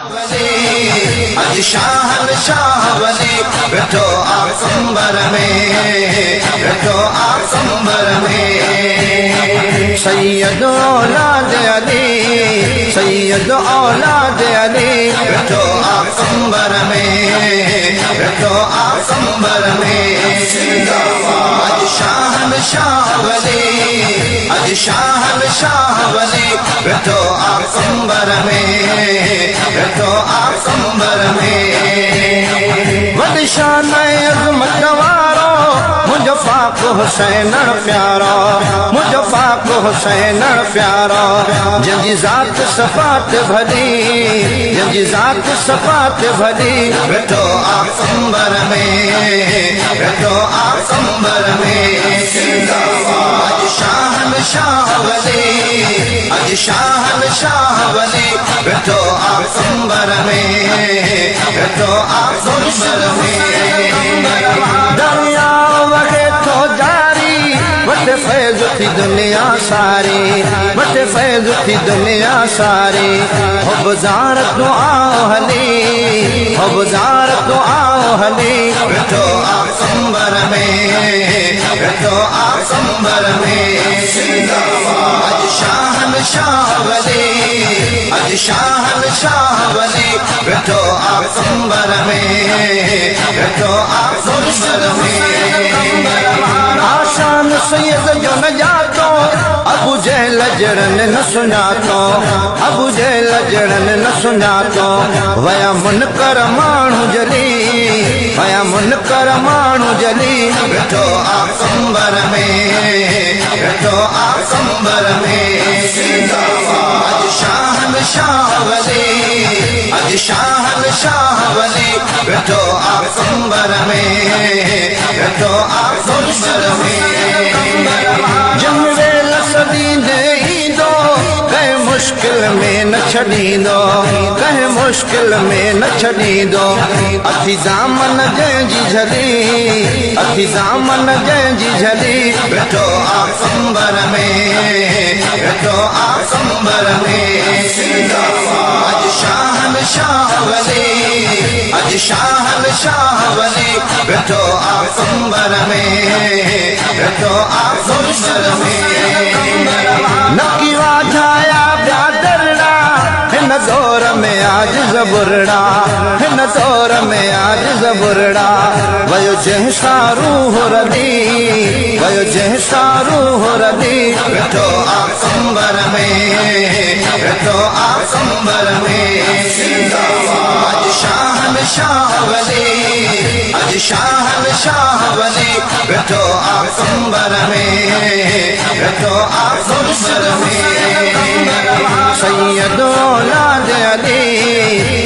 अज शहंशाह वली बैठो आप संबर में, बैठो आप संबर में। सैयद औलाद अली, सैयद औलाद अली बैठो आप संबर में, बैठो आप संबर में। अज शहंशाह वली, अज शहंशाह वली बैठो आप संबर में, बैठो आप संबर में। वॾी शान अज़मत वारो मुंहिंजो पाक हुसैन प्यारो, मुंहिंजो पाक हुसैन प्यारो। जंहिंजी ज़ात सफ़ात भली, जंहिंजी ज़ात सफ़ात भली बैठो आप संबर में, बैठो आप संबर में। अज शहंशाह वली, अज शहंशाह वली बैठो आप संबर में, बैठो आप संबर में। दरिया वहे तो जारी वटे फैज़ थी दुनिया सारी, वटे फैज़ थी दुनिया सारी। हो बुज़ार दुआ हली, हो बुज़ार दुआ हली बैठो आप संबर में, बैठो आप संबर में। अज शहंशाह वली, अज शहंशाह वली बैठो आप संबर में, बैठो आप संबर में। आशान सैयद जो न जातो अबू जहल जड़न न सुञातो, अबू जहल जड़न न सुञातो। वया मुनकर माण्हू जली, वया मुनकर माण्हू जली बैठो आप संबर में, बैठो आप संबर में। अज शहंशाह वली, अज शहंशाह वली बैठो आप संबर में, बैठो आप संबर में। जंहिं सदी ईंदो कंहिं मुश्किल में न छॾींदो, कंहिं मुश्किल में न छॾींदो। अथी दामन जंहिंजी झली, अथी दामन जंहिंजी झली बैठो आप संबर में, बैठो आप संबर में। अज शहंशाह वली, अज शहंशाह वली बैठो आप संबर में, बैठो आप संबर में। नकी वाधाया ब्यादरड़ा हिन दौर में आज ज़बुरड़ा, हिन दौर में आज ज़बुरड़ा। वयो जंहिं सां रूह रली, वयो जंहिं सां रूह रली बैठो आप संबर में, बैठो आप संबर में। अज शहंशाह वली, अज शहंशाह वली बैठो आप संबर में, बैठो आप संबर में। सैयद औलाद अली,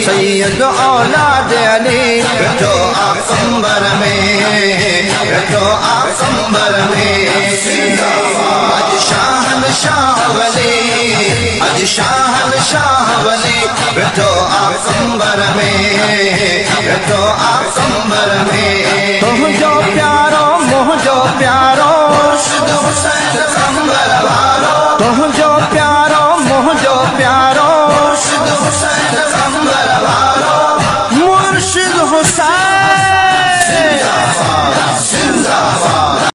सैयद औलाद अली बैठो आप संबर में, बैठो आप संबर में। अज शहंशाह वली, अज शहंशाह वली बैठो आप संबर में, बैठो आप संबर में। तुझो प्यारो मुझो प्यारो मुर्शिद हुसैन संबर वारो, तुझो